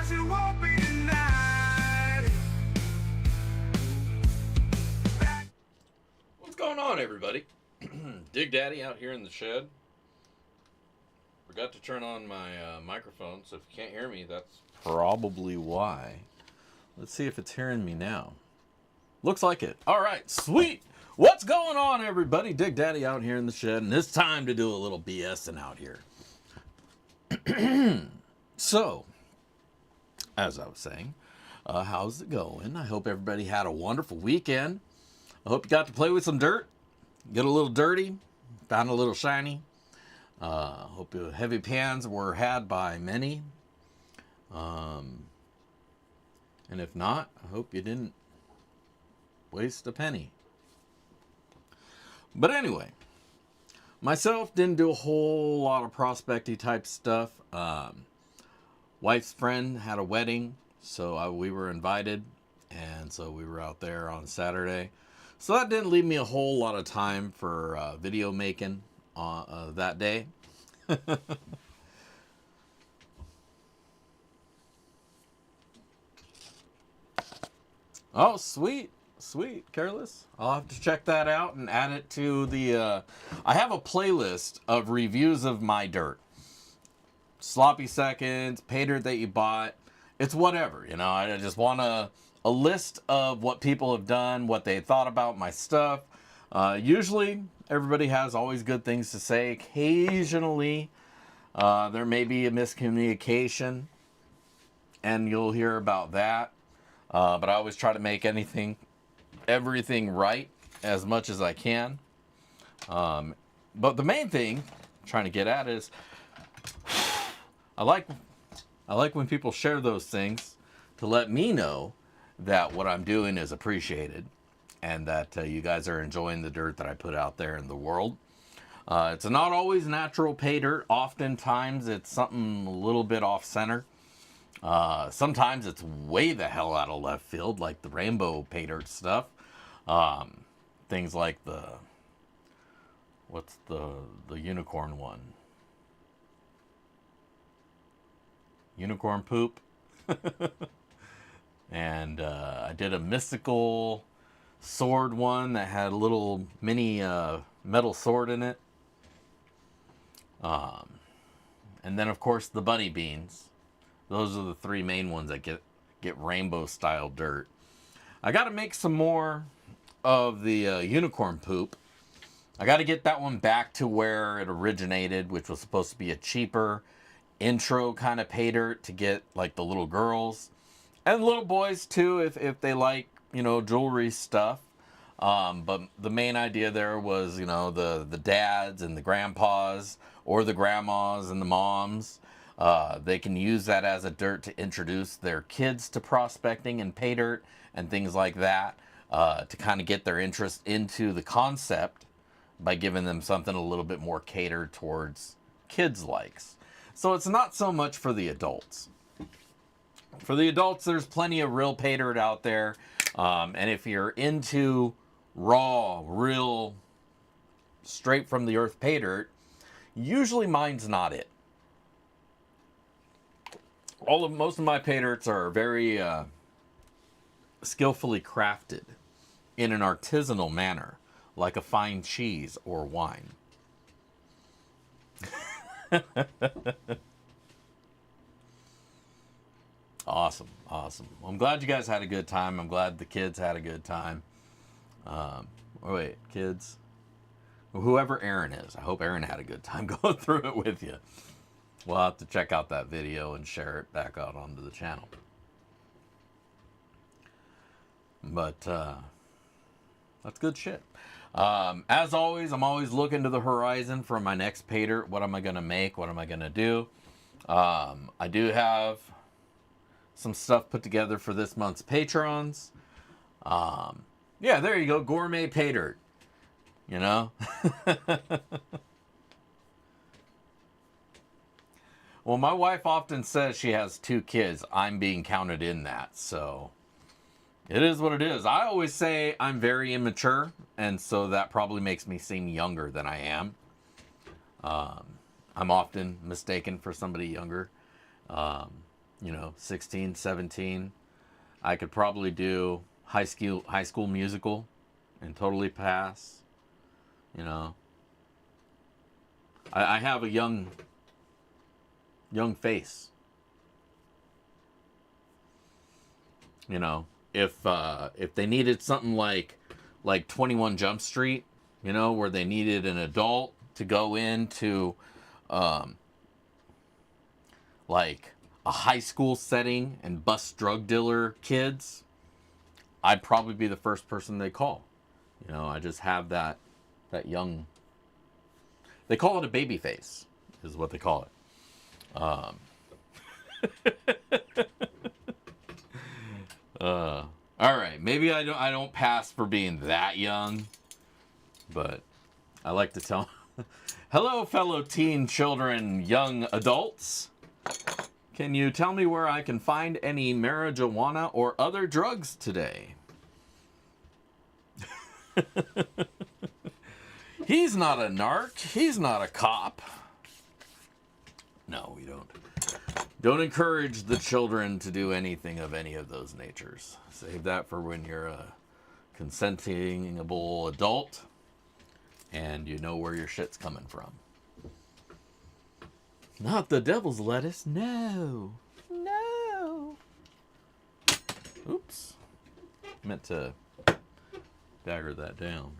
promise it won't be denied. What's going on, everybody? Dig Daddy out here in the shed. Forgot to turn on my microphone, so if you can't hear me, that's probably why. Let's see if it's hearing me now. Looks like it. All right, sweet. What's going on, everybody? Dig Daddy out here in the shed, and it's time to do a little BSing out here. So, as I was saying, how's it going? I hope everybody had a wonderful weekend. I hope you got to play with some dirt, get a little dirty, found a little shiny. Hope the heavy pans were had by many. And if not, I hope you didn't waste a penny. But anyway, myself didn't do a whole lot of prospecty type stuff. Wife's friend had a wedding, so we were invited, and so we were out there on Saturday. So that didn't leave me a whole lot of time for video making that day. Oh, sweet. Sweet. Careless. I'll have to check that out and add it to the... I have a playlist of reviews of my dirt. Sloppy seconds, pay dirt that you bought. It's whatever, you know. I just want a list of what people have done, what they thought about my stuff. Usually, everybody has always good things to say. Occasionally, there may be a miscommunication, and you'll hear about that. But I always try to make everything right as much as I can. But the main thing I'm trying to get at is I like when people share those things to let me know that what I'm doing is appreciated and that you guys are enjoying the dirt that I put out there in the world. It's not always natural pay dirt. Oftentimes it's something a little bit off center. Sometimes it's way the hell out of left field, like the rainbow pay dirt stuff. Things like what's the unicorn one? Unicorn poop. And I did a mystical sword one that had a little mini metal sword in it. And then, of course, the bunny beans. Those are the three main ones that get rainbow style dirt. I got to make some more of the unicorn poop. I got to get that one back to where it originated, which was supposed to be a cheaper intro kind of pay dirt to get like the little girls and little boys too, if they like, you know, jewelry stuff. But the main idea there was, you know, the dads and the grandpas or the grandmas and the moms. They can use that as a dirt to introduce their kids to prospecting and pay dirt and things like that, to kind of get their interest into the concept by giving them something a little bit more catered towards kids' likes. So it's not so much for the adults. For the adults, there's plenty of real pay dirt out there. And if you're into raw, real, straight from the earth pay dirt, usually mine's not it. Most of my pay dirts are very skillfully crafted in an artisanal manner, like a fine cheese or wine. Awesome. I'm glad you guys had a good time. I'm glad the kids had a good time. Kids. Whoever Aaron is, I hope Aaron had a good time going through it with you. We'll have to check out that video and share it back out onto the channel. But that's good shit. As always, I'm always looking to the horizon for my next pay dirt. What am I going to make? What am I going to do? I do have some stuff put together for this month's patrons. Yeah, there you go. Gourmet pay dirt. You know? Well, my wife often says she has 2 kids. I'm being counted in that, so it is what it is. I always say I'm very immature, and so that probably makes me seem younger than I am. I'm often mistaken for somebody younger. 16, 17. I could probably do High School Musical and totally pass. You know, I have a young face. If they needed something like 21 Jump Street, where they needed an adult to go into like a high school setting and bust drug dealer kids, I'd probably be the first person they call. I just have that young. They call it a baby face, is what they call it. All right, maybe I don't pass for being that young, but I like to tell. Hello, fellow teen children, young adults. Can you tell me where I can find any marijuana or other drugs today? He's not a narc. He's not a cop. No, we don't encourage the children to do anything of any of those natures. Save that for when you're a consentingable adult and you know where your shit's coming from. Not the devil's lettuce. No. Oops. Meant to dagger that down.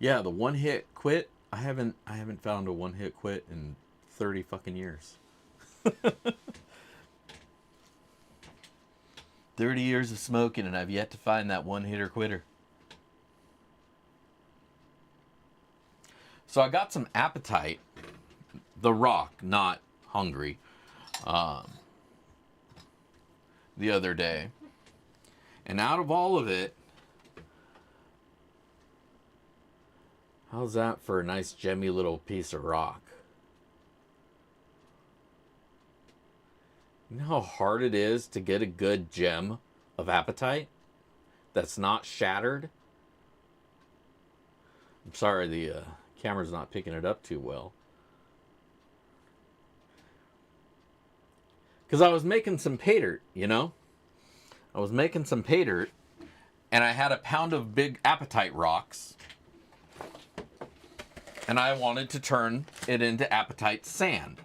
Yeah, the one hit quit. I haven't found a one hit quit in 30 fucking years. 30 years of smoking and I've yet to find that one hitter quitter. So I got some Appetite, the Rock, not Hungry, the other day. And out of all of it, how's that for a nice gemmy little piece of rock? You know how hard it is to get a good gem of Appetite that's not shattered? I'm sorry, the camera's not picking it up too well. Because I was making some pay dirt, I was making some pay dirt, and I had a pound of big Appetite rocks, and I wanted to turn it into Appetite sand.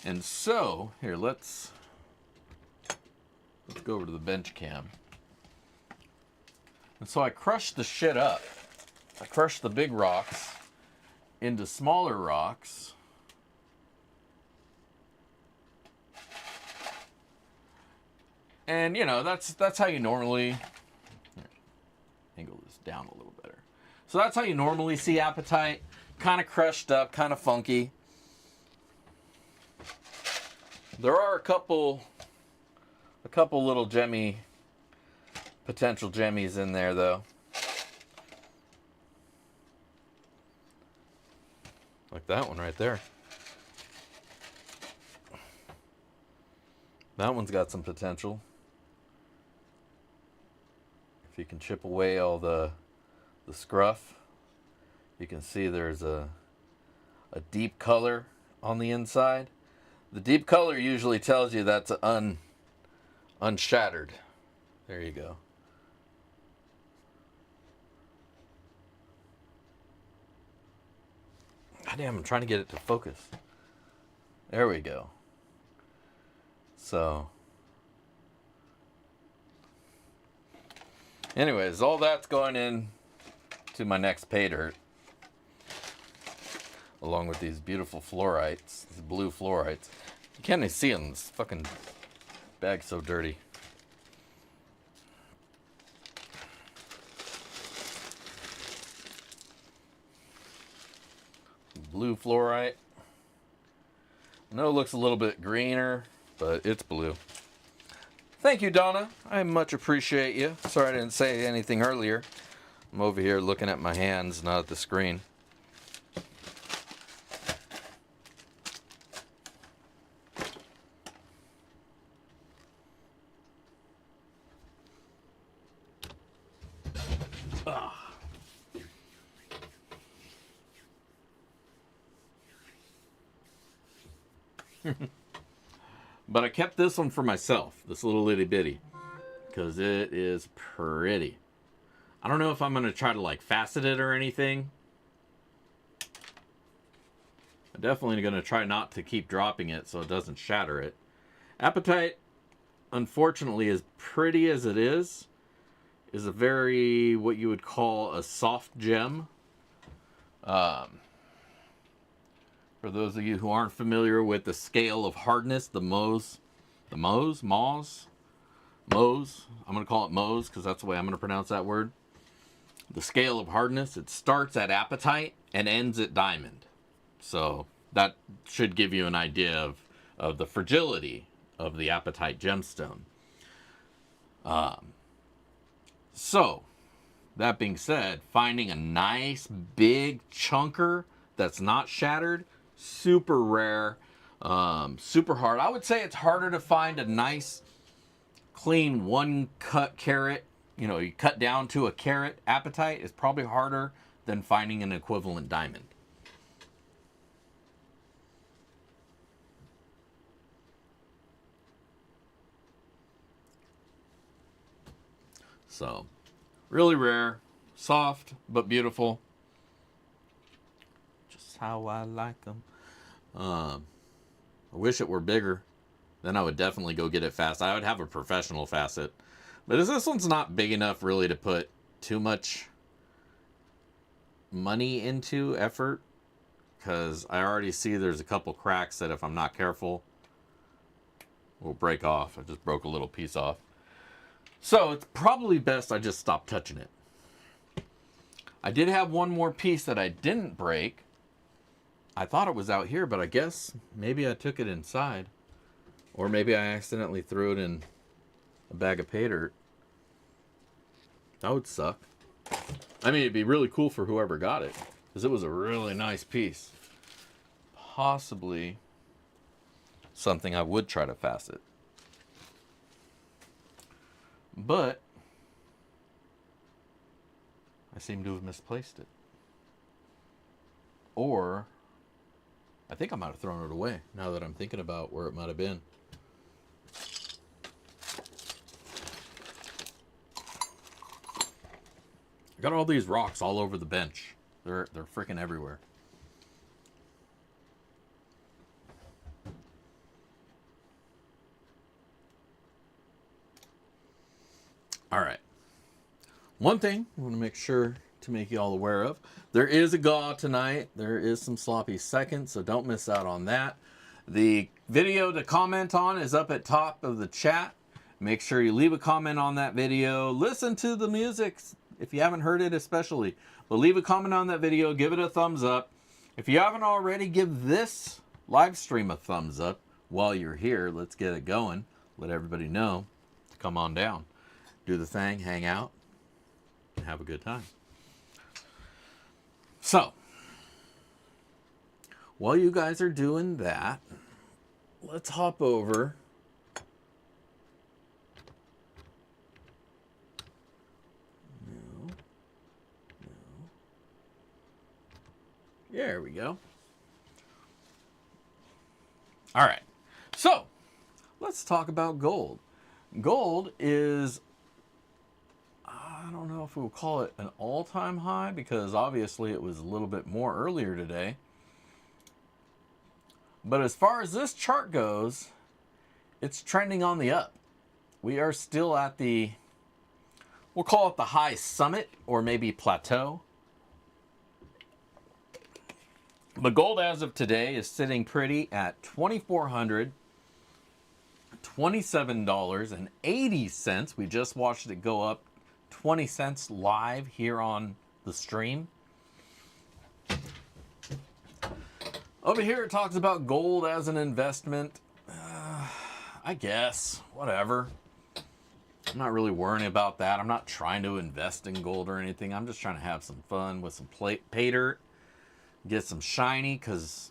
And so, here, let's go over to the bench cam. And so I crushed the shit up. I crushed the big rocks into smaller rocks. And that's how you normally angle this down a little better. So that's how you normally see Appetite, kind of crushed up, kind of funky. There are a couple little potential jemmies in there though. Like that one right there. That one's got some potential. If you can chip away all the scruff, you can see there's a deep color on the inside. The deep color usually tells you that's unshattered. There you go. God damn, I'm trying to get it to focus. There we go. So, anyways, all that's going in to my next pay dirt, along with these beautiful fluorites, these blue fluorites. You can't even see them. This fucking bag's so dirty. Blue fluorite. I know it looks a little bit greener, but it's blue. Thank you, Donna. I much appreciate you. Sorry I didn't say anything earlier. I'm over here looking at my hands, not at the screen. But I kept this one for myself, this little itty bitty, because it is pretty. I don't know if I'm going to try to like facet it or anything. I'm definitely going to try not to keep dropping it so it doesn't shatter it. Apatite, unfortunately, as pretty as it is a very, what you would call a soft gem. For those of you who aren't familiar with the scale of hardness, the Mohs, I'm going to call it Mohs because that's the way I'm going to pronounce that word. The scale of hardness, it starts at apatite and ends at diamond. So that should give you an idea of the fragility of the apatite gemstone. So, that being said, finding a nice big chunker that's not shattered, super rare, super hard. I would say it's harder to find a nice, clean one cut carat. You know, you cut down to a carat apatite is probably harder than finding an equivalent diamond. So, really rare, soft, but beautiful. Just how I like them. I wish it were bigger. Then I would definitely go get it fast. I would have a professional facet. But this one's not big enough really to put too much money into effort. Because I already see there's a couple cracks that if I'm not careful will break off. I just broke a little piece off. So it's probably best I just stop touching it. I did have one more piece that I didn't break. I thought it was out here, but I guess maybe I took it inside. Or maybe I accidentally threw it in a bag of pay dirt. That would suck. I mean, it'd be really cool for whoever got it. Because it was a really nice piece. Possibly something I would try to facet. But I seem to have misplaced it. Or I think I might have thrown it away now that I'm thinking about where it might have been. I got all these rocks all over the bench. They're freaking everywhere. All right. One thing I want to make sure to make you all aware of. There is a GAW tonight. There is some sloppy seconds, so don't miss out on that. The video to comment on is up at top of the chat. Make sure you leave a comment on that video. Listen to the music if you haven't heard it especially. But leave a comment on that video. Give it a thumbs up. If you haven't already, give this live stream a thumbs up while you're here. Let's get it going. Let everybody know to come on down. Do the thing, hang out, and have a good time. So, while you guys are doing that, let's hop over. There we go. All right. So, let's talk about gold. Gold is, I don't know if we'll call it an all-time high because obviously it was a little bit more earlier today. But as far as this chart goes, it's trending on the up. We are still at the, we'll call it the high summit or maybe plateau. But gold as of today is sitting pretty at $2,427.80. We just watched it go up 20 cents live here on the stream. Over here it talks about gold as an investment. I guess, whatever. I'm not really worrying about that. I'm not trying to invest in gold or anything. I'm just trying to have some fun with some pay dirt. Get some shiny, because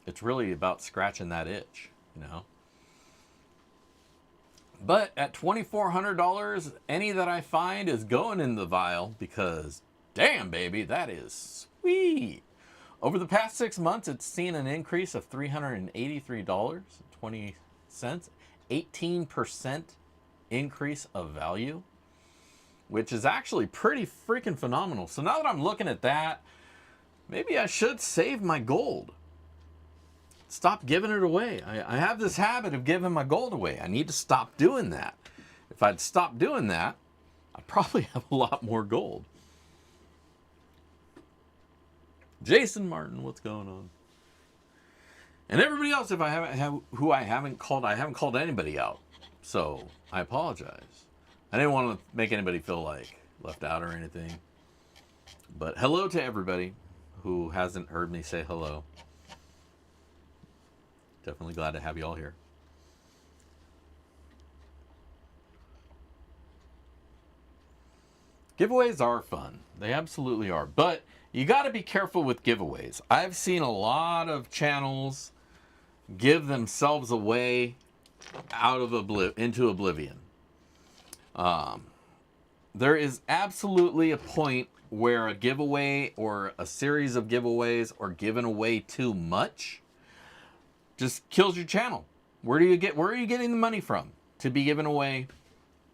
it's really about scratching that itch, you know. But at $2,400, any that I find is going in the vial because, damn, baby, that is sweet. Over the past 6 months, it's seen an increase of $383.20, 18% increase of value, which is actually pretty freaking phenomenal. So now that I'm looking at that, maybe I should save my gold. Stop giving it away. I have this habit of giving my gold away. I need to stop doing that. If I'd stop doing that, I'd probably have a lot more gold. Jason Martin, what's going on? And everybody else, if I haven't called anybody out. So I apologize. I didn't want to make anybody feel like left out or anything. But hello to everybody who hasn't heard me say hello. Definitely glad to have you all here. Giveaways are fun. They absolutely are. But you got to be careful with giveaways. I've seen a lot of channels give themselves away out of into oblivion. There is absolutely a point where a giveaway or a series of giveaways or giving away too much just kills your channel. Where are you getting the money from to be giving away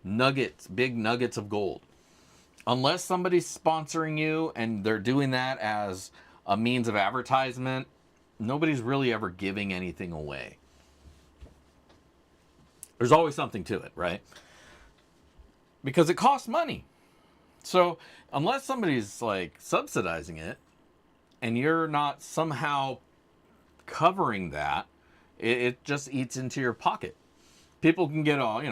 nuggets, big nuggets of gold? Unless somebody's sponsoring you and they're doing that as a means of advertisement, nobody's really ever giving anything away. There's always something to it, right? Because it costs money. So unless somebody's like subsidizing it and you're not somehow covering that, it just eats into your pocket. People can get all,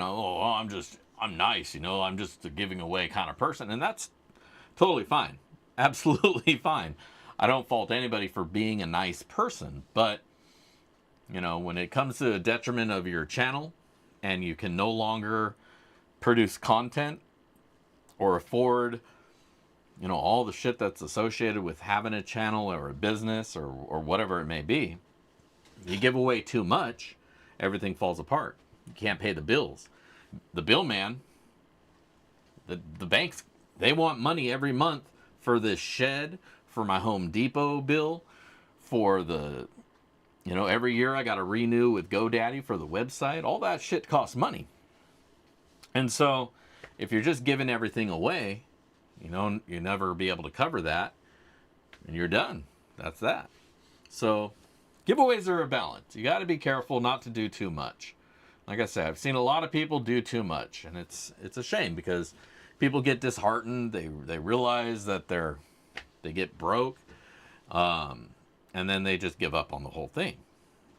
I'm nice, I'm just a giving away kind of person. And that's totally fine. Absolutely fine. I don't fault anybody for being a nice person. But, when it comes to the detriment of your channel and you can no longer produce content or afford, all the shit that's associated with having a channel or a business or whatever it may be, you give away too much, everything falls apart. You can't pay the bills. The bill man, the banks, they want money every month for this shed, for my Home Depot bill, for the, every year I got to renew with GoDaddy for the website. All that shit costs money. And so if you're just giving everything away, you'll never be able to cover that and you're done. That's that. So giveaways are a balance. You got to be careful not to do too much. Like I said, I've seen a lot of people do too much, and it's a shame because people get disheartened. They realize that they get broke, and then they just give up on the whole thing.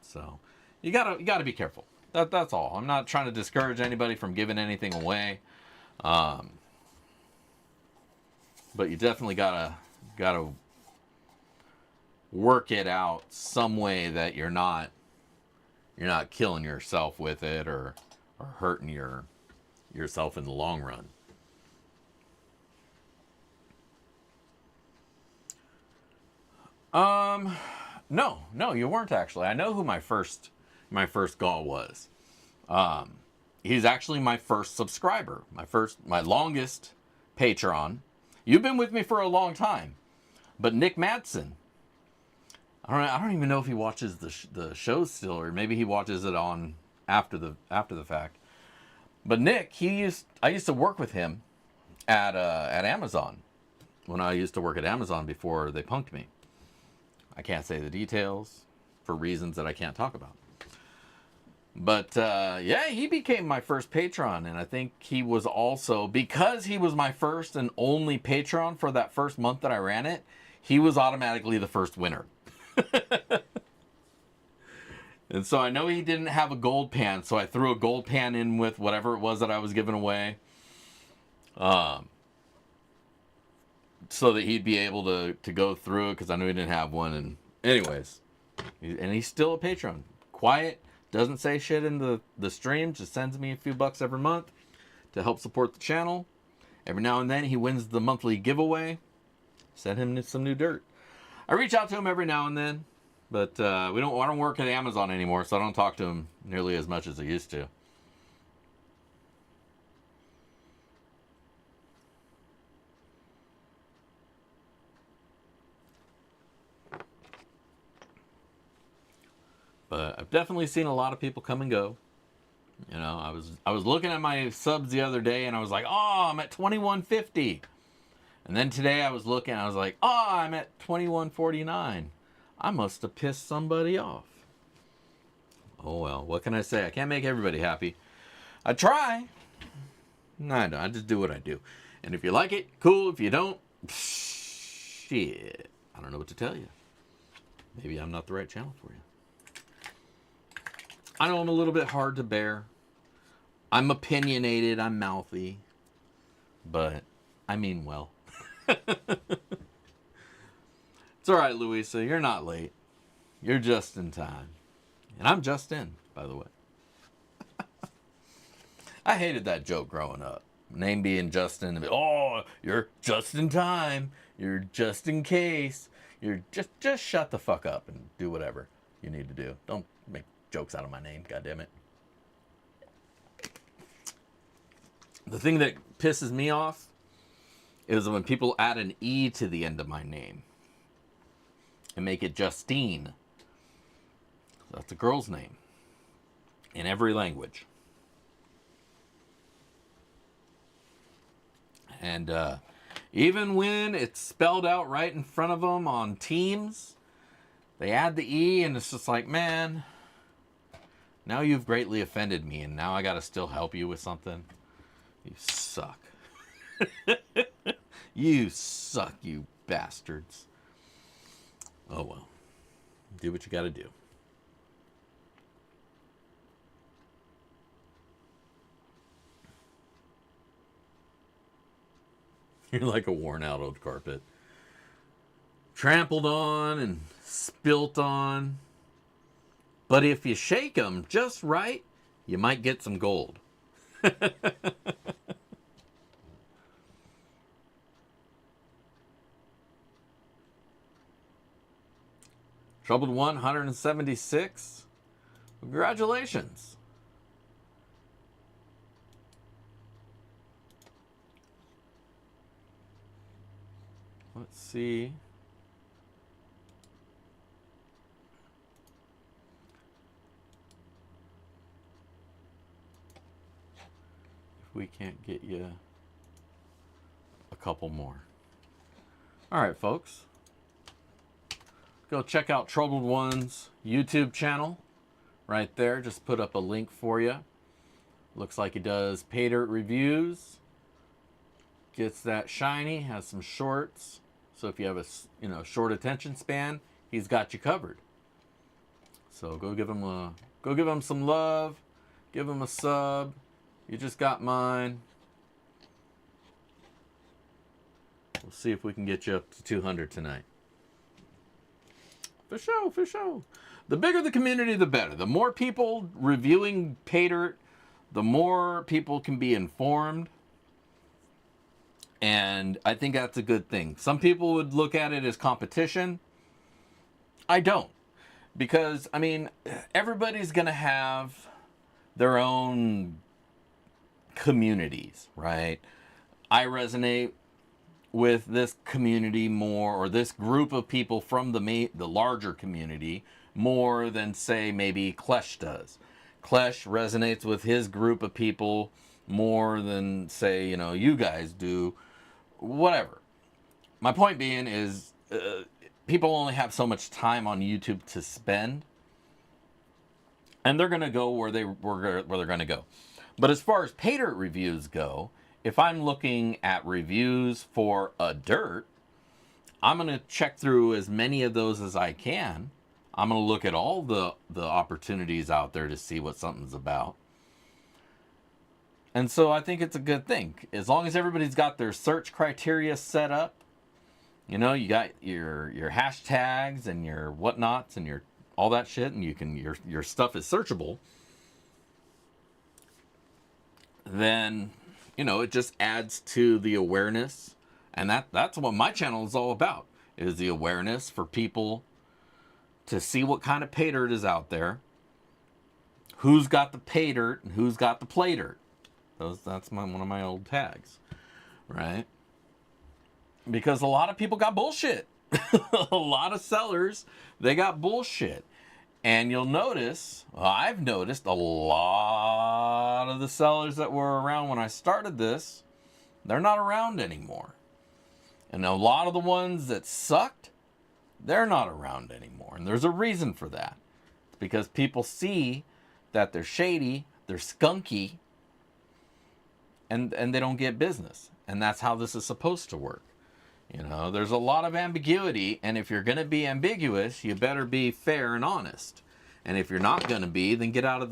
So you gotta be careful. That's all. I'm not trying to discourage anybody from giving anything away, but you definitely gotta work it out some way that you're not killing yourself with it or hurting yourself in the long run. No, you weren't actually. I know who my first Gaul was. He's actually my first subscriber, my longest patron. You've been with me for a long time, but Nick Madsen. I don't even know if he watches the show still, or maybe he watches it on after the fact. But Nick, I used to work with him at Amazon when I used to work at Amazon before they punked me. I can't say the details for reasons that I can't talk about. But yeah, he became my first patron, and I think he was also, because he was my first and only patron for that first month that I ran it, he was automatically the first winner. And so I know he didn't have a gold pan, so I threw a gold pan in with whatever it was that I was giving away, so that he'd be able to go through it, because I knew he didn't have one. And anyways, and he's still a patron. Quiet, doesn't say shit in the stream, just sends me a few bucks every month to help support the channel. Every now and then he wins the monthly giveaway. Send him some new dirt. I reach out to him every now and then, but I don't work at Amazon anymore, so I don't talk to him nearly as much as I used to. But I've definitely seen a lot of people come and go. You know, I was looking at my subs the other day and I was like, oh, I'm at 2150. And then today I was looking, I was like, oh, I'm at 2149. I must have pissed somebody off. Oh well, what can I say? I can't make everybody happy. I try. No, I don't. I just do what I do. And if you like it, cool. If you don't, shit. I don't know what to tell you. Maybe I'm not the right channel for you. I know I'm a little bit hard to bear. I'm opinionated. I'm mouthy. But I mean well. It's all right, Louisa. You're not late. You're just in time. And I'm just in, by the way. I hated that joke growing up. Name being Justin. Oh, you're just in time. You're just in case. You're just shut the fuck up and do whatever you need to do. Don't make jokes out of my name, goddammit. The thing that pisses me off is when people add an E to the end of my name and make it Justine. That's a girl's name in every language. And even when it's spelled out right in front of them on Teams, they add the E and it's just like, man, now you've greatly offended me and now I gotta still help you with something. You suck. You suck, you bastards. Oh well. Do what you gotta do. You're like a worn out old carpet. Trampled on and spilt on. But if you shake them just right, you might get some gold. Troubled 176. Congratulations. Let's see. If we can't get you a couple more. All right, folks. Go check out Troubled One's YouTube channel. Right there. Just put up a link for you. Looks like he does pay dirt reviews. Gets that shiny. Has some shorts. So if you have a short attention span, he's got you covered. So go give him some love. Give him a sub. You just got mine. We'll see if we can get you up to 200 tonight. For sure, for sure. The bigger the community, the better. The more people reviewing pay dirt, the more people can be informed. And I think that's a good thing. Some people would look at it as competition. I don't. Because, I mean, everybody's going to have their own communities, right? I resonate with this community more, or this group of people from the larger community more than, say, maybe Klesh does. Klesh resonates with his group of people more than, say, you guys do. Whatever. My point being is people only have so much time on YouTube to spend, and they're going to go where they're going to go. But as far as pay dirt reviews go, if I'm looking at reviews for a dirt, I'm going to check through as many of those as I can. I'm going to look at all the opportunities out there to see what something's about. And so I think it's a good thing. As long as everybody's got their search criteria set up, you got your hashtags and your whatnots and your all that shit, and your stuff is searchable, then it just adds to the awareness. And that's what my channel is all about, is the awareness for people to see what kind of pay dirt is out there, who's got the pay dirt and who's got the play dirt. That's one of my old tags, right? Because a lot of people got bullshit. A lot of sellers, they got bullshit. And you'll notice, well, I've noticed a lot of the sellers that were around when I started this, they're not around anymore. And a lot of the ones that sucked, they're not around anymore. And there's a reason for that. It's because people see that they're shady, they're skunky, and they don't get business. And that's how this is supposed to work. You know, there's a lot of ambiguity, and if you're going to be ambiguous, you better be fair and honest. And if you're not going to be, then get out of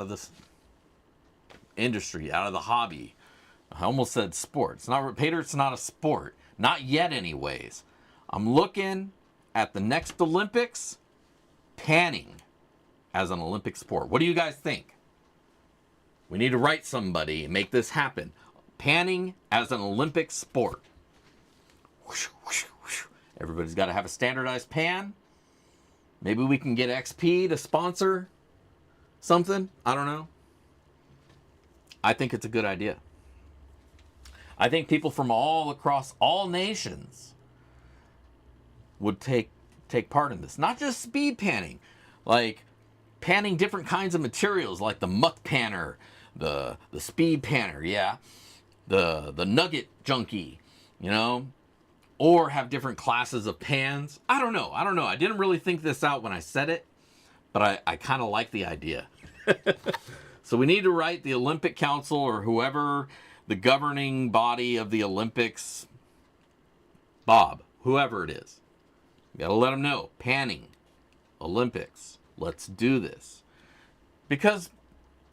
this industry, out of the hobby. I almost said sport. It's not Pater, it's not a sport. Not yet anyways. I'm looking at the next Olympics, panning as an Olympic sport. What do you guys think? We need to write somebody and make this happen. Panning as an Olympic sport. Everybody's got to have a standardized pan. Maybe we can get XP to sponsor something. I don't know. I think it's a good idea. I think people from all across all nations would take part in this. Not just speed panning, like panning different kinds of materials, like the muck panner, the speed panner, yeah, the nugget junkie, you know, or have different classes of pans. I don't know. I didn't really think this out when I said it, but I kind of like the idea. So we need to write the Olympic Council or whoever the governing body of the Olympics, Bob, whoever it is. You got to let them know. Panning, Olympics, let's do this. Because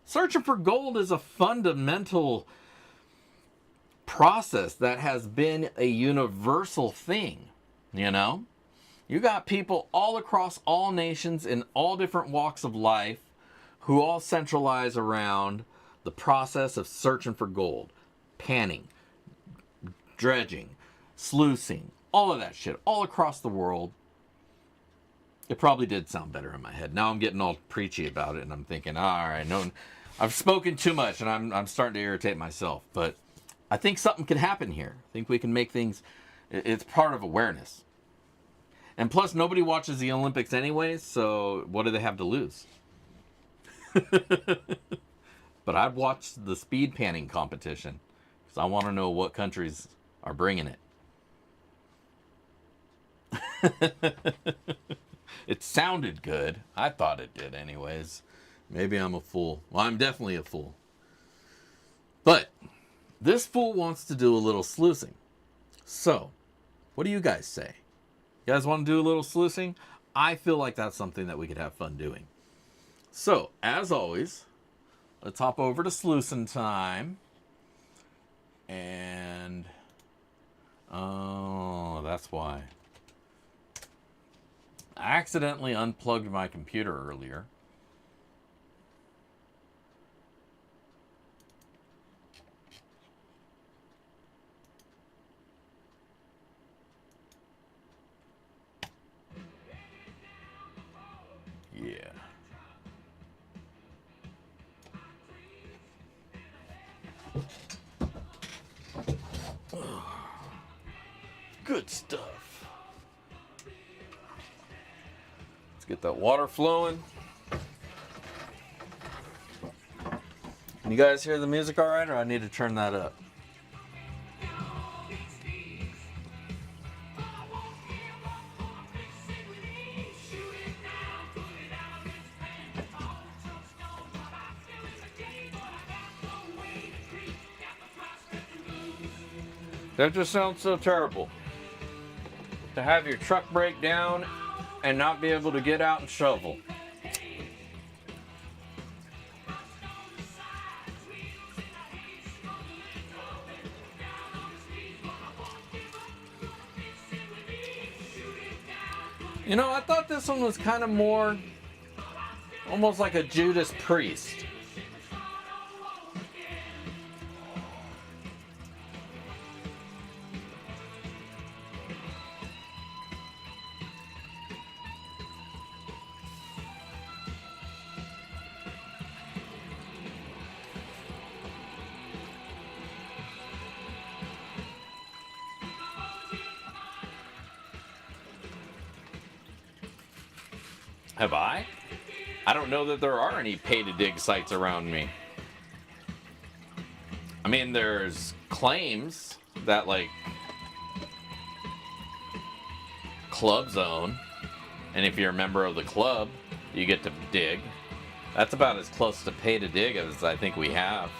searching for gold is a fundamental process that has been a universal thing, you know? You got people all across all nations in all different walks of life who all centralize around the process of searching for gold. Panning, dredging, sluicing, all of that shit, all across the world. It probably did sound better in my head. Now I'm getting all preachy about it, and I'm thinking, all right, no, I've spoken too much, and I'm starting to irritate myself. But I think something can happen here. I think we can make things, it's part of awareness. And plus, nobody watches the Olympics anyways, so what do they have to lose? But I'd watch the speed panning competition because I want to know what countries are bringing it. It sounded good. I thought it did anyways. Maybe I'm a fool. Well, I'm definitely a fool. But this fool wants to do a little sluicing. So, what do you guys say? You guys want to do a little sluicing? I feel like that's something that we could have fun doing. So, as always, let's hop over to sluicing time. And, oh, that's why. I accidentally unplugged my computer earlier. Yeah. Good stuff. Let's get that water flowing. Can you guys hear the music all right, or I need to turn that up? That just sounds so terrible. To have your truck break down and not be able to get out and shovel. You know, I thought this one was kind of more, almost like a Judas Priest. Have I? I don't know that there are any pay-to-dig sites around me. I mean, there's claims that, like, Club Zone, and if you're a member of the club, you get to dig. That's about as close to pay-to-dig as I think we have.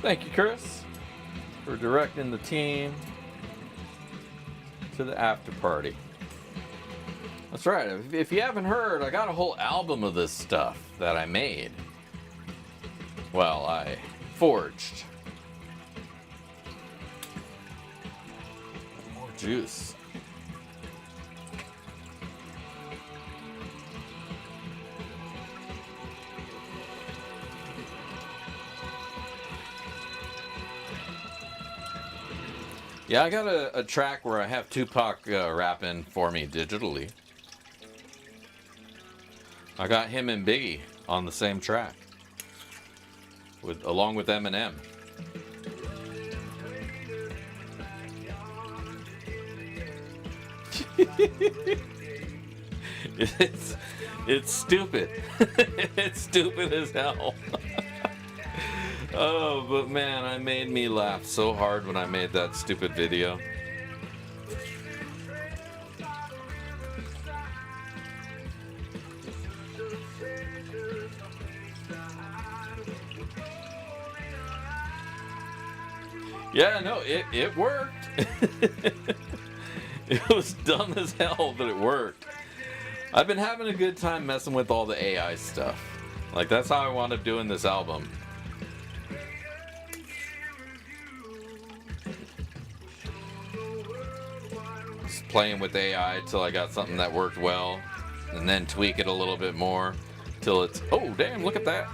Thank you, Chris, for directing the team to the after party. That's right. If you haven't heard, I got a whole album of this stuff that I made. Well, I forged. More juice. Yeah, I got a track where I have Tupac rapping for me digitally. I got him and Biggie on the same track, along with Eminem. It's stupid. It's stupid as hell. Oh, but man, I made me laugh so hard when I made that stupid video. Yeah, no, it worked. It was dumb as hell, but it worked. I've been having a good time messing with all the AI stuff. Like, that's how I wound up doing this album. Just playing with AI till I got something that worked well, and then tweak it a little bit more till it's, oh damn, look at that.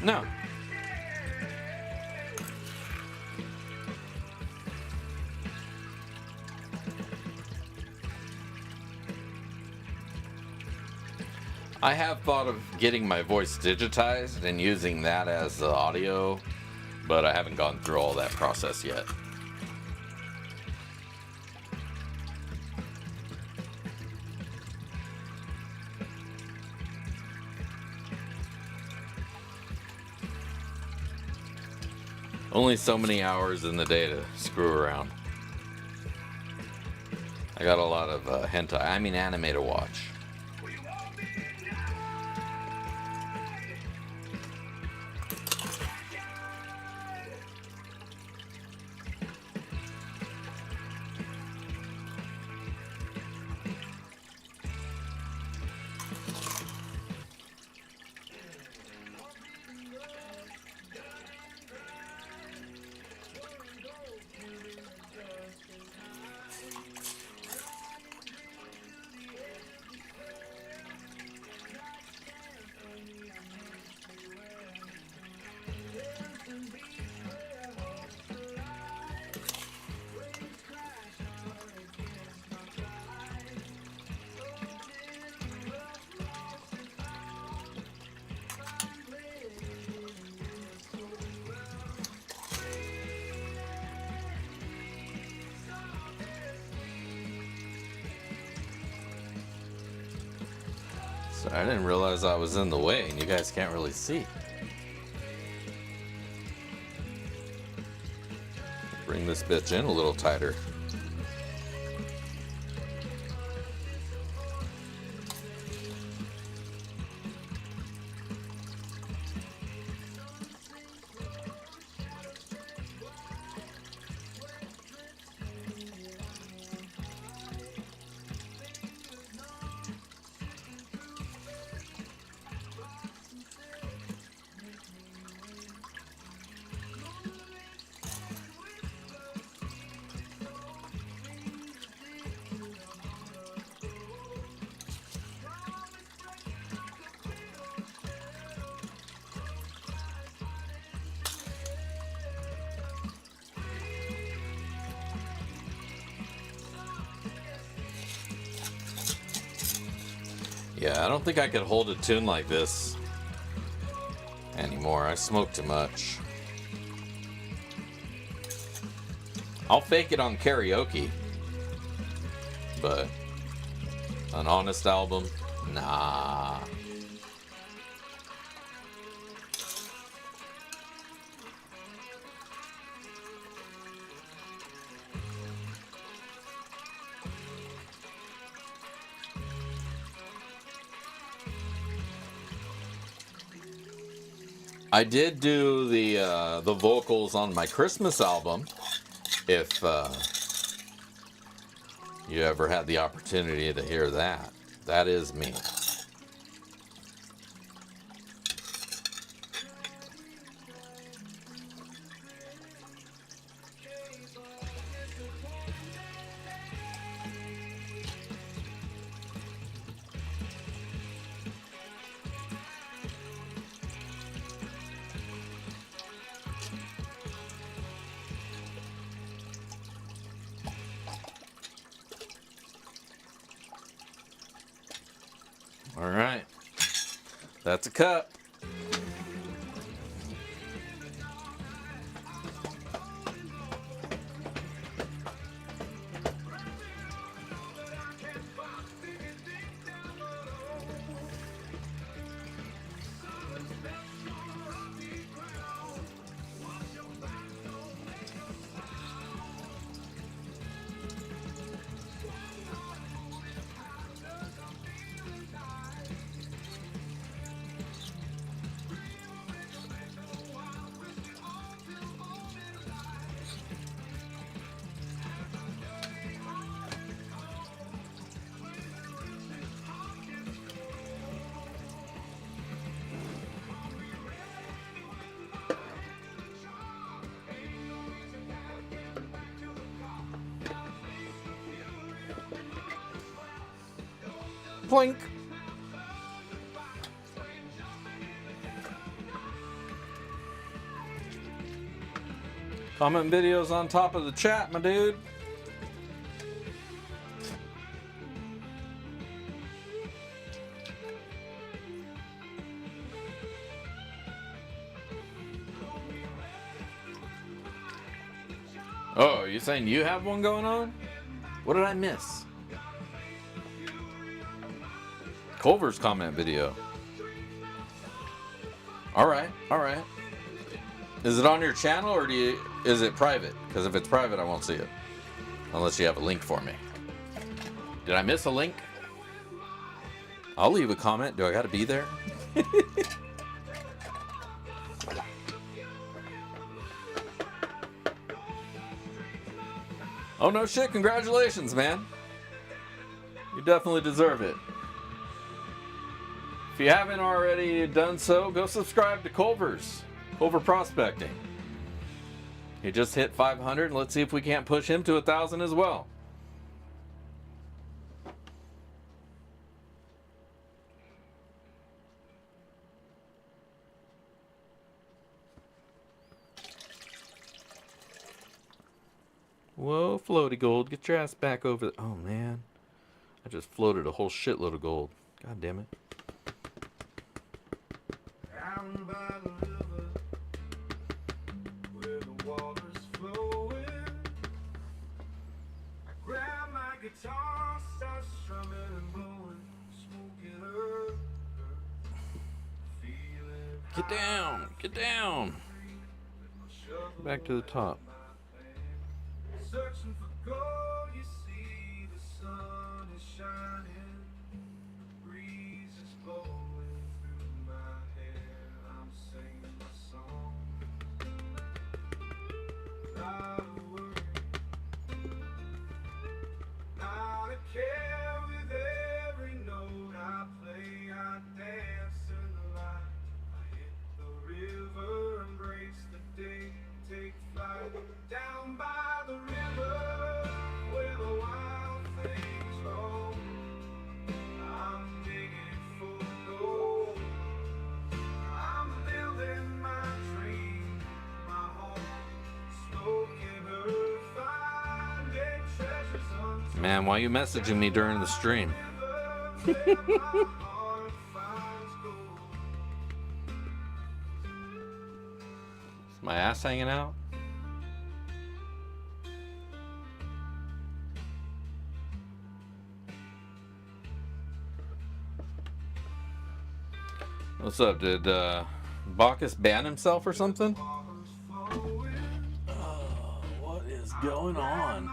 No. I have thought of getting my voice digitized and using that as the audio, but I haven't gone through all that process yet. Only so many hours in the day to screw around. I got a lot of hentai, anime to watch. So I didn't realize I was in the way, and you guys can't really see. Bring this bitch in a little tighter. Yeah, I don't think I could hold a tune like this anymore. I smoke too much. I'll fake it on karaoke, but an honest album, nah. I did do the vocals on my Christmas album. If you ever had the opportunity to hear that, that is me. All right, that's a cup. Plink. Comment videos on top of the chat, my dude. Oh, you saying you have one going on? What did I miss? Culver's comment video. All right, all right. Is it on your channel or is it private? Because if it's private, I won't see it. Unless you have a link for me. Did I miss a link? I'll leave a comment. Do I gotta be there? Oh no shit, congratulations, man. You definitely deserve it. If you haven't already done so, go subscribe to Culver's. Culver Prospecting. He just hit 500. Let's see if we can't push him to 1,000 as well. Whoa, floaty gold. Get your ass back over Oh, man. I just floated a whole shitload of gold. God damn it. Down by the river, where the water's flowing, I grab my guitar, start strumming and blowing, smoking herb, feeling Get down. Get down. Back to the top. searching for gold. You see the sun is shining, the breeze is blowing through my hair. I'm singing my song, not a word, not a care. With every note I play, I dance in the light. I hit the river, embrace the day, take flight down by the river where the wild things roam. I'm digging for gold. I'm building my dream, my home, smoking her, finding treasures untold. Man, why are you messaging me during the stream? Where my heart My ass hanging out? What's up? Did Bacchus ban himself or something? What is going on?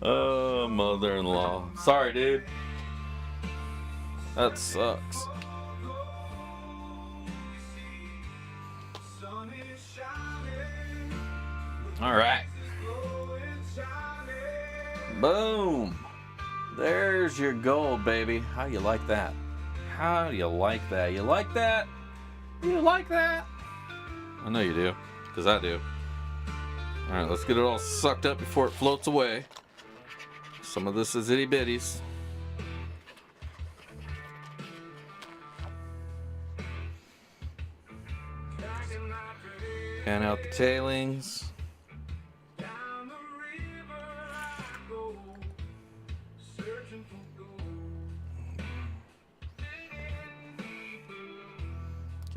Oh, mother-in-law. Sorry, dude. That sucks. All right. Boom. There's your gold, baby. How you like that? How do you like that? You like that? You like that? I know you do, because I do. All right, let's get it all sucked up before it floats away. Some of this is itty bitties. Pan out the tailings. Get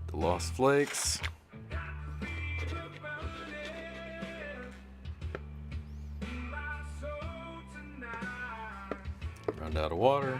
the lost flakes. Run out of water.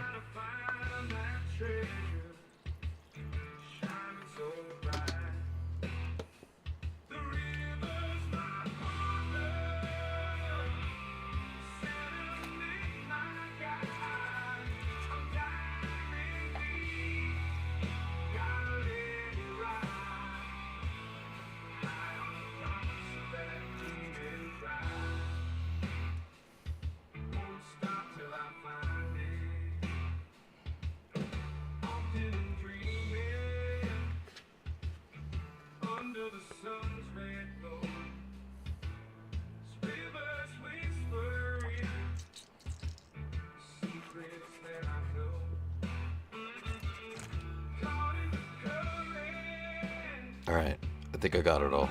All right, I think I got it all.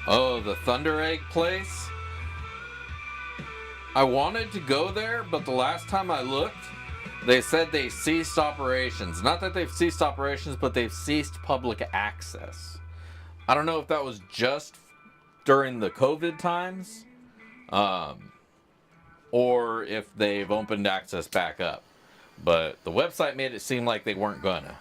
Oh, the Thunder Egg place? I wanted to go there, but the last time I looked, they said they ceased operations. Not that they've ceased operations, but they've ceased public access. I don't know if that was just during the COVID times, or if they've opened access back up. But the website made it seem like they weren't gonna.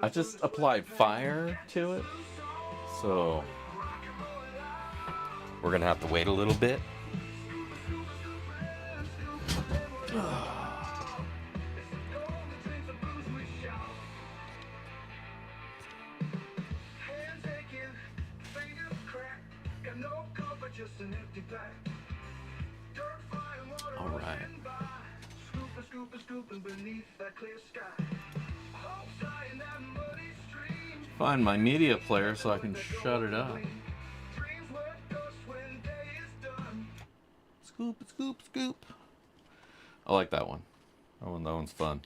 I just applied fire to it, so we're gonna have to wait a little bit. All right. Find my media player so I can shut it up. Scoop, scoop, scoop. I like that one. That one's fun.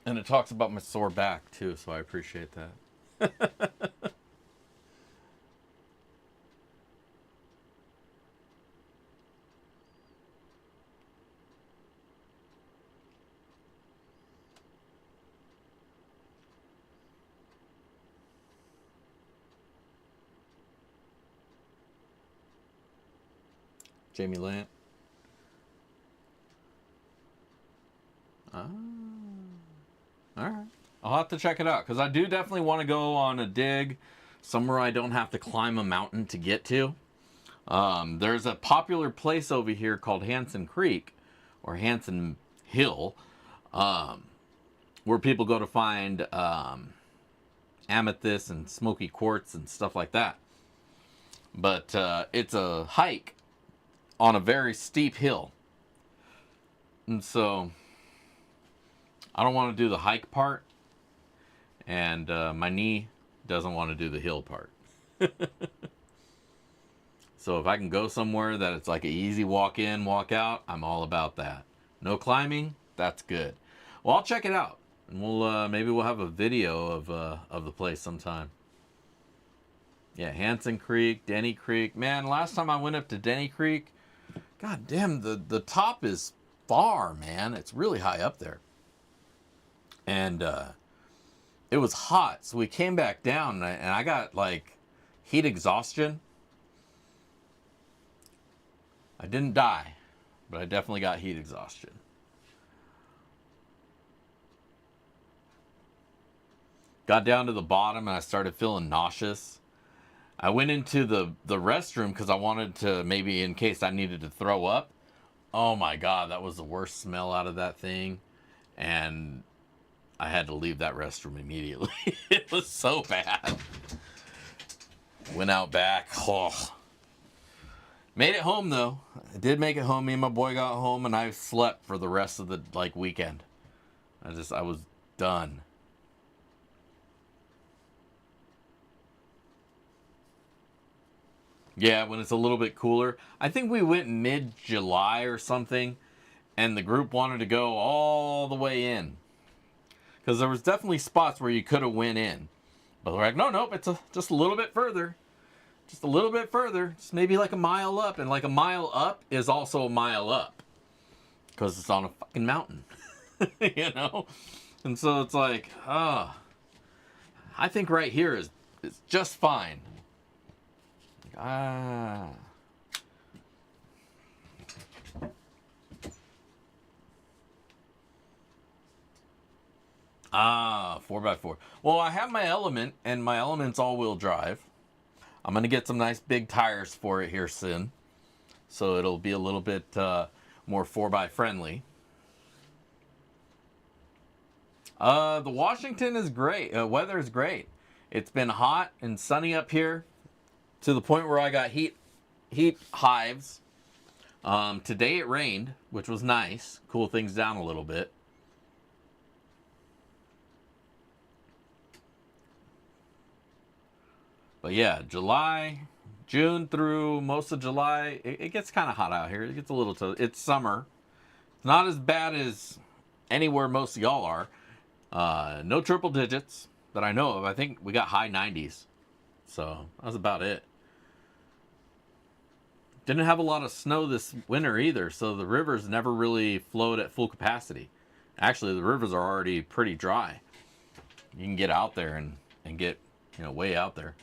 And it talks about my sore back too, so I appreciate that. Jamie Lant. All right. I'll have to check it out because I do definitely want to go on a dig somewhere I don't have to climb a mountain to get to. There's a popular place over here called Hanson Creek or Hanson Hill, where people go to find amethyst and smoky quartz and stuff like that. But it's a hike on a very steep hill. And so I don't want to do the hike part. And my knee doesn't want to do the hill part. So if I can go somewhere that it's like an easy walk in, walk out, I'm all about that. No climbing, that's good. Well, I'll check it out. And we'll maybe we'll have a video of the place sometime. Yeah, Hanson Creek, Denny Creek. Man, last time I went up to Denny Creek, god damn, the top is far, man. It's really high up there. And it was hot, so we came back down, and I got like heat exhaustion. I didn't die, but I definitely got heat exhaustion. Got down to the bottom and I started feeling nauseous. I went into the restroom because I wanted to, maybe in case I needed to throw up. Oh my God, that was the worst smell out of that thing. And I had to leave that restroom immediately. It was so bad. Went out back. Oh. Made it home though. I did make it home. Me and my boy got home and I slept for the rest of the weekend. I was done. Yeah, when it's a little bit cooler. I think we went mid-July or something, and the group wanted to go all the way in. Because there was definitely spots where you could have went in. But they're like, nope, it's just a little bit further. Just a little bit further. Just maybe like a mile up. And like a mile up is also a mile up. Because it's on a fucking mountain. You know? And so it's like, I think right here is just fine. Ah. 4x4. Well, I have my Element, and my Element's all-wheel drive. I'm going to get some nice big tires for it here soon. So it'll be a little bit more 4x friendly. The Washington is great. Weather is great. It's been hot and sunny up here to the point where I got heat hives. Today it rained, which was nice. Cool things down a little bit. But yeah, June through most of July, it gets kind of hot out here. It gets a little, it's summer. It's not as bad as anywhere most of y'all are. No triple digits that I know of. I think we got high 90s. So that's about it. Didn't have a lot of snow this winter either, so the rivers never really flowed at full capacity. Actually, the rivers are already pretty dry. You can get out there and get, way out there.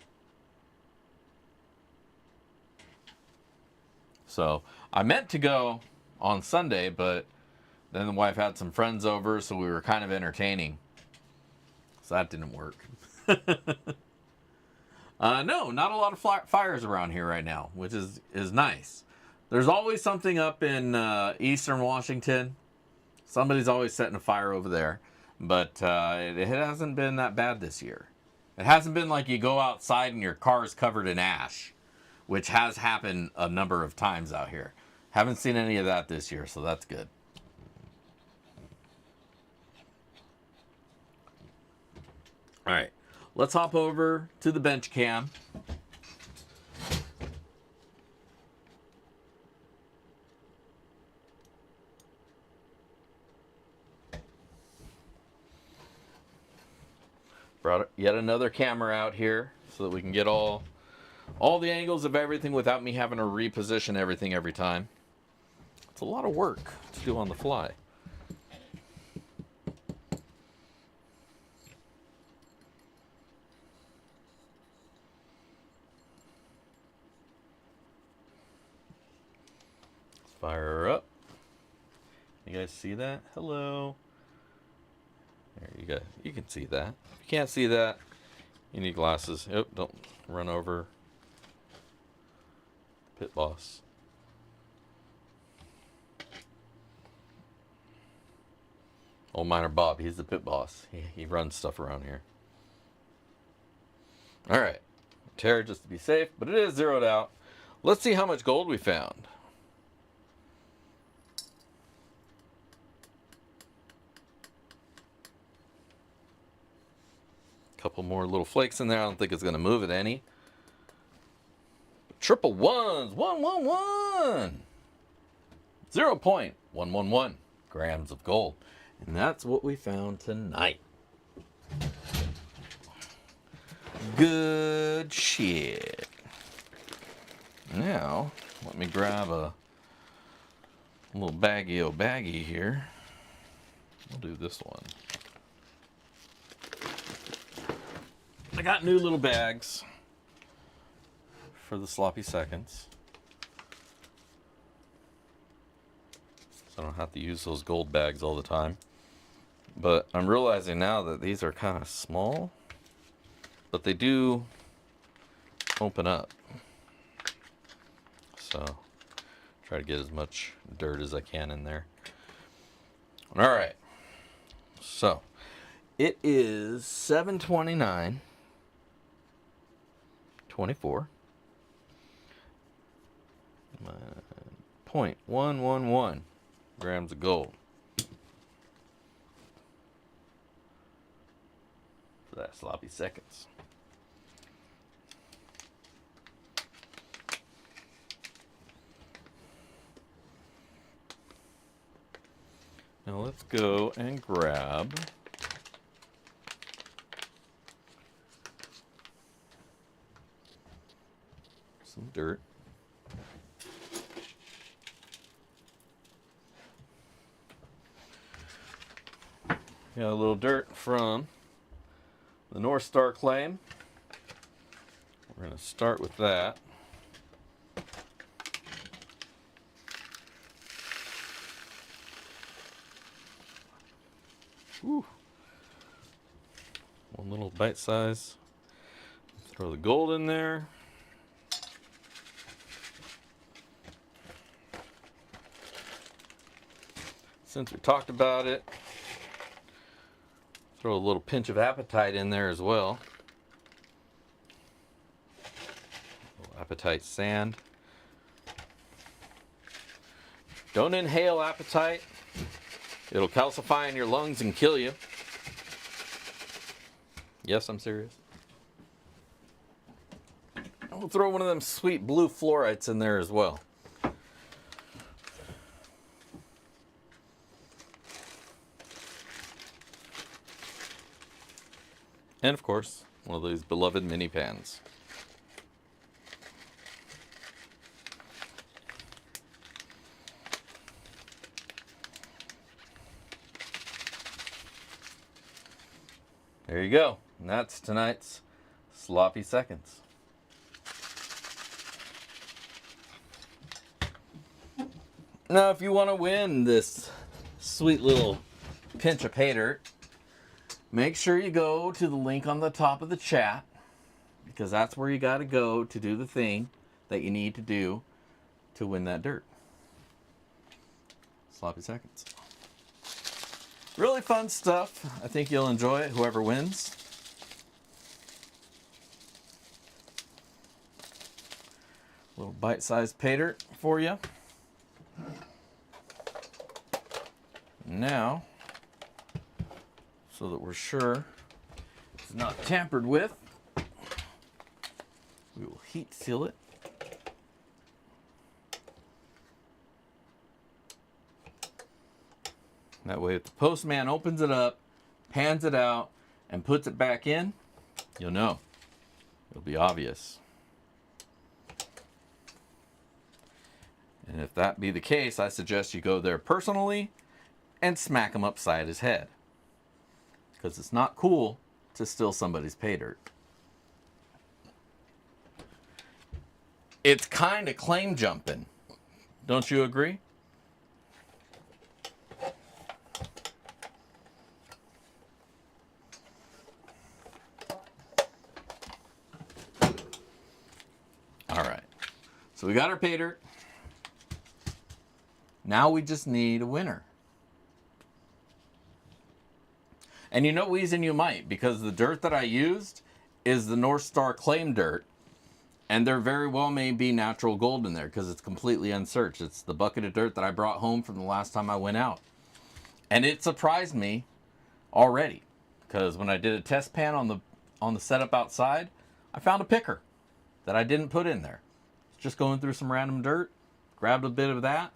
So I meant to go on Sunday, but then the wife had some friends over, so we were kind of entertaining. So that didn't work. No, not a lot of fires around here right now, which is nice. There's always something up in eastern Washington. Somebody's always setting a fire over there. But it hasn't been that bad this year. It hasn't been like you go outside and your car is covered in ash, which has happened a number of times out here. Haven't seen any of that this year, so that's good. All right, let's hop over to the bench cam. Brought yet another camera out here so that we can get all the angles of everything without me having to reposition everything every time. It's a lot of work to do on the fly. fire her up. You guys see that? Hello. There you go. You can see that. If you can't see that, you need glasses. Yep, don't run over Pit Boss. Old Miner Bob, he's the pit boss. He runs stuff around here. Alright. Terror just to be safe, but it is zeroed out. Let's see how much gold we found. Couple more little flakes in there. I don't think it's going to move it any. Triple ones. 111. 0.111 grams of gold. And that's what we found tonight. Good shit. Now, let me grab a little baggy here. We'll do this one. I got new little bags for the sloppy seconds. So I don't have to use those gold bags all the time. But I'm realizing now that these are kind of small, but they do open up. So try to get as much dirt as I can in there. All right. So it is 7:29:24. 0.111 grams of gold. For that sloppy seconds. Now let's go and grab some dirt. Got a little dirt from the North Star claim. We're going to start with that. Whew. One little bite size. Throw the gold in there. Since we talked about it, throw a little pinch of apatite in there as well. A little apatite sand. Don't inhale apatite. It'll calcify in your lungs and kill you. Yes, I'm serious. We'll throw one of them sweet blue fluorites in there as well. And of course, one of these beloved mini pans. There you go. And that's tonight's sloppy seconds. Now, if you want to win this sweet little pinch of pay dirt, make sure you go to the link on the top of the chat, because that's where you got to go to do the thing that you need to do to win that dirt. Sloppy seconds. Really fun stuff. I think you'll enjoy it, whoever wins. A little bite-sized pay dirt for you. Now, so that we're sure it's not tampered with, we will heat seal it. That way if the postman opens it up, pans it out, and puts it back in, you'll know. It'll be obvious. And if that be the case, I suggest you go there personally and smack him upside his head. Because it's not cool to steal somebody's pay dirt. It's kind of claim jumping. Don't you agree? So we got our pay dirt. Now we just need a winner. And you know, Weezin, you might, because the dirt that I used is the North Star Claim dirt. And there very well may be natural gold in there because it's completely unsearched. It's the bucket of dirt that I brought home from the last time I went out. And it surprised me already. Because when I did a test pan on the setup outside, I found a picker that I didn't put in there. Just going through some random dirt, grabbed a bit of that.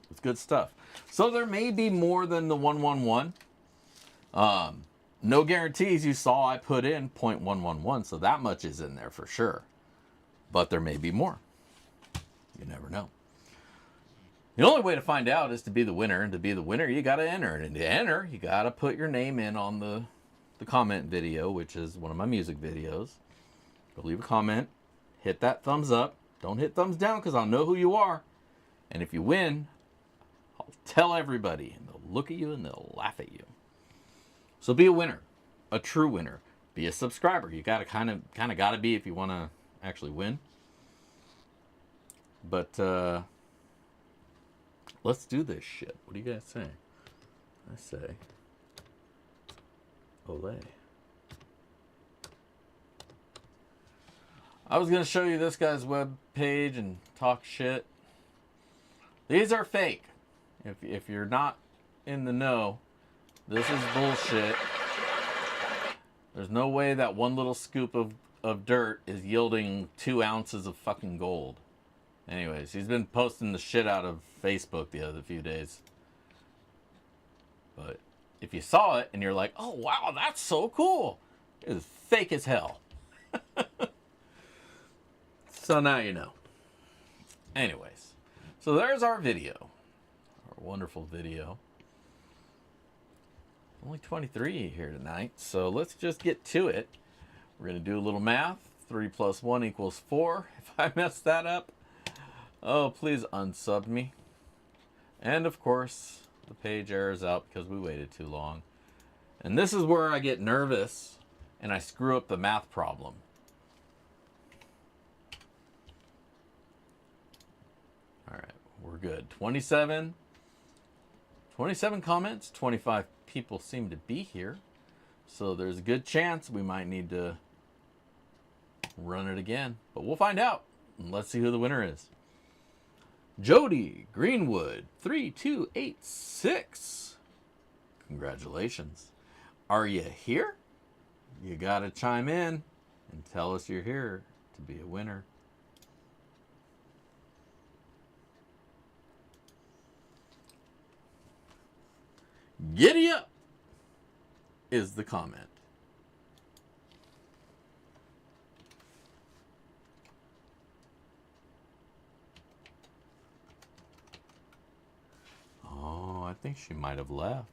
It's good stuff. So there may be more than the 111. No guarantees. You saw I put in 0.111, so that much is in there for sure. But there may be more. You never know. The only way to find out is to be the winner, and to be the winner, you got to enter. And to enter, you got to put your name in on the comment video, which is one of my music videos. Go leave a comment, hit that thumbs up. Don't hit thumbs down because I'll know who you are. And if you win, I'll tell everybody, and they'll look at you and they'll laugh at you. So be a winner, a true winner. Be a subscriber. You got to kind of got to be if you want to actually win. But let's do this shit. What do you guys say? I say, Olay. I was going to show you this guy's web page and talk shit. These are fake. If you're not in the know, this is bullshit. There's no way that one little scoop of dirt is yielding 2 ounces of fucking gold. Anyways, he's been posting the shit out of Facebook the other few days. But if you saw it and you're like, oh wow, that's so cool, it was fake as hell. So now you know. Anyways, so there's our video. Our wonderful video. Only 23 here tonight, so let's just get to it. We're going to do a little math. 3 plus 1 equals 4. If I mess that up, oh, please unsub me. And of course, the page errors out because we waited too long. And this is where I get nervous and I screw up the math problem. All right, we're good. 27 comments, 25 people seem to be here. So there's a good chance we might need to run it again. But we'll find out. And let's see who the winner is. Jody Greenwood, 3286. Congratulations. Are you here? You got to chime in and tell us you're here to be a winner. Giddy up is the comment. Oh, I think she might have left.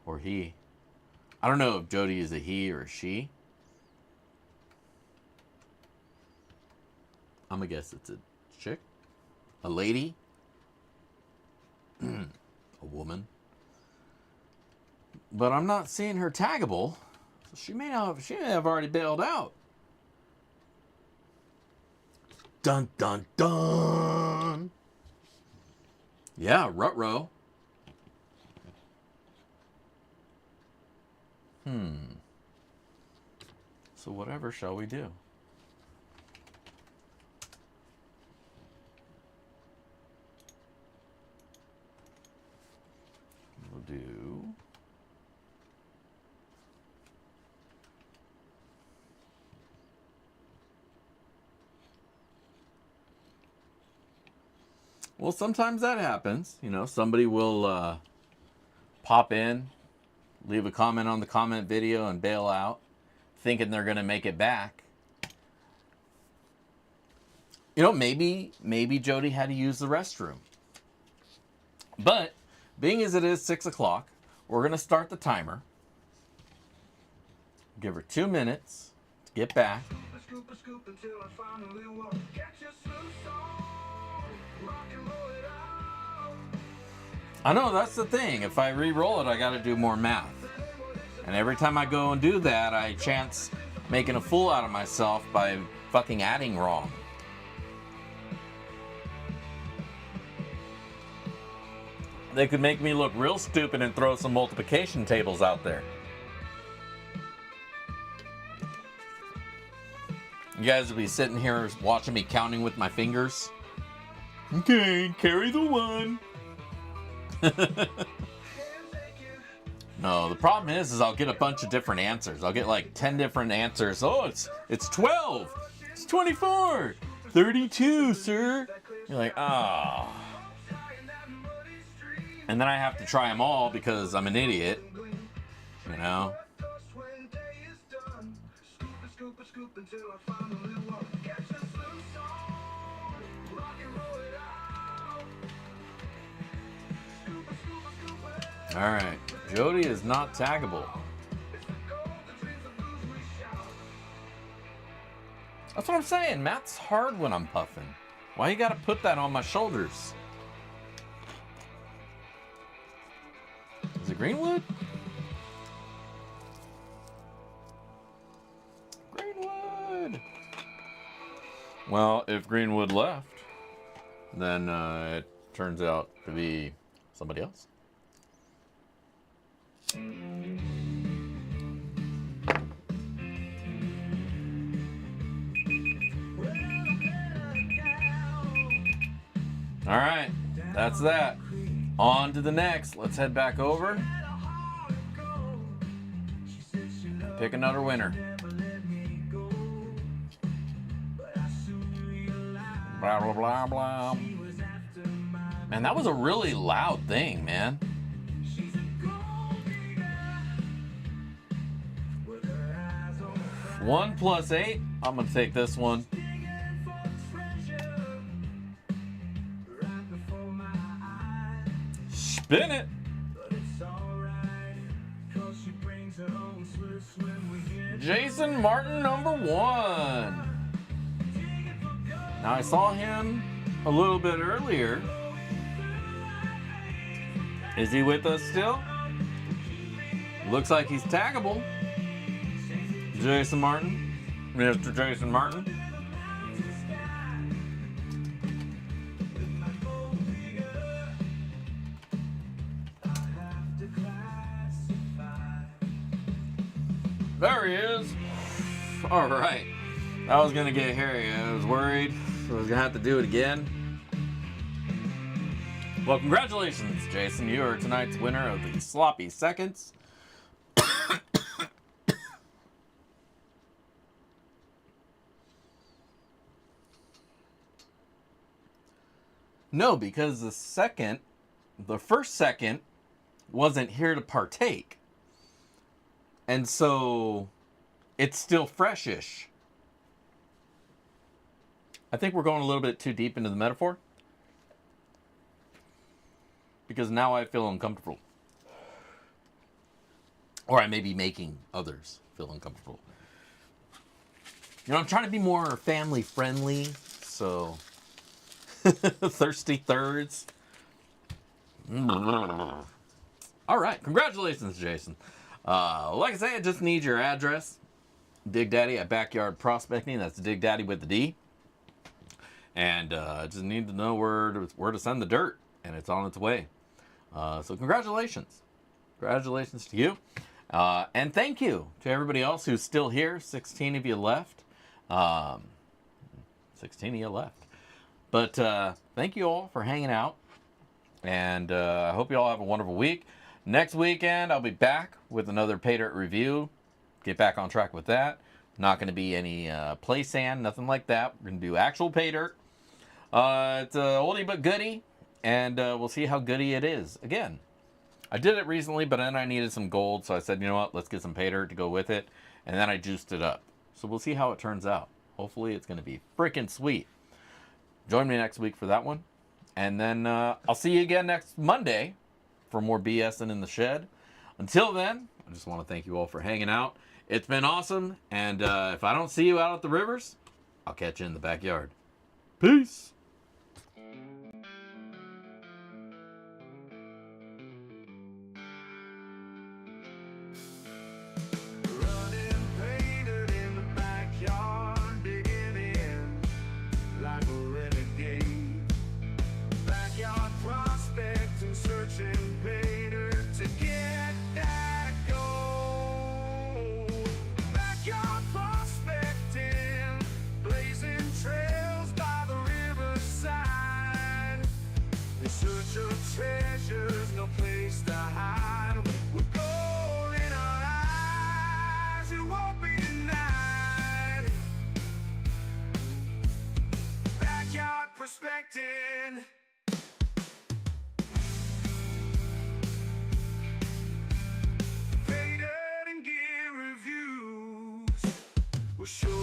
Or he. I don't know if Jody is a he or a she. I'm gonna guess it's a chick. A lady. A woman. But I'm not seeing her taggable. So she may have already bailed out. Dun dun dun. Yeah, Rutro. So whatever shall we do? We'll do... Well, sometimes that happens. You know, somebody will pop in, leave a comment on the comment video and bail out, thinking they're going to make it back. You know, maybe Jody had to use the restroom. But being as it is 6 o'clock, we're going to start the timer. Give her 2 minutes to get back. I know, that's the thing. If I re-roll it, I got to do more math. And every time I go and do that, I chance making a fool out of myself by fucking adding wrong. They could make me look real stupid and throw some multiplication tables out there. You guys will be sitting here watching me counting with my fingers. Okay, carry the 1. No, the problem is I'll get a bunch of different answers. I'll get like 10 different answers. Oh, it's 12. It's 24. 32, sir. You're like, oh. And then I have to try them all because I'm an idiot. You know? Alright. Jody is not taggable. That's what I'm saying. Math's hard when I'm puffing. Why you gotta put that on my shoulders? Is it Greenwood? Greenwood! Well, if Greenwood left, then it turns out to be somebody else. All right, that's that. On to the next. Let's head back over. Pick another winner. Blah, blah, blah, blah. Man, that was a really loud thing, man. One plus 8. I'm going to take this one. Spin it. Jason Martin, number 1. Now, I saw him a little bit earlier. Is he with us still? Looks like he's taggable. Jason Martin. Mr. Jason Martin. There he is. All right. That was going to get hairy. I was worried I was going to have to do it again. Well, congratulations, Jason. You are tonight's winner of the Sloppy Seconds. No, because the first second wasn't here to partake. And so it's still freshish. I think we're going a little bit too deep into the metaphor. Because now I feel uncomfortable. Or I may be making others feel uncomfortable. You know, I'm trying to be more family friendly, so thirsty thirds. All right, congratulations, Jason. Like I say, I just need your address. Dig Daddy at Backyard Prospecting. That's Dig Daddy with the D. And I just need to know where to send the dirt, and it's on its way. So congratulations. Congratulations to you. And thank you to everybody else who's still here. 16 of you left. 16 of you left. But thank you all for hanging out. And I hope you all have a wonderful week. Next weekend, I'll be back with another Pay Dirt review. Get back on track with that. Not going to be any play sand, nothing like that. We're going to do actual Pay Dirt. It's a oldie but goodie. And we'll see how goody it is. Again, I did it recently, but then I needed some gold. So I said, you know what? Let's get some Pay Dirt to go with it. And then I juiced it up. So we'll see how it turns out. Hopefully it's going to be freaking sweet. Join me next week for that one. And then I'll see you again next Monday for more BSing in the shed. Until then, I just want to thank you all for hanging out. It's been awesome. And if I don't see you out at the rivers, I'll catch you in the backyard. Peace. Searching respected. Faded and gear reviews will show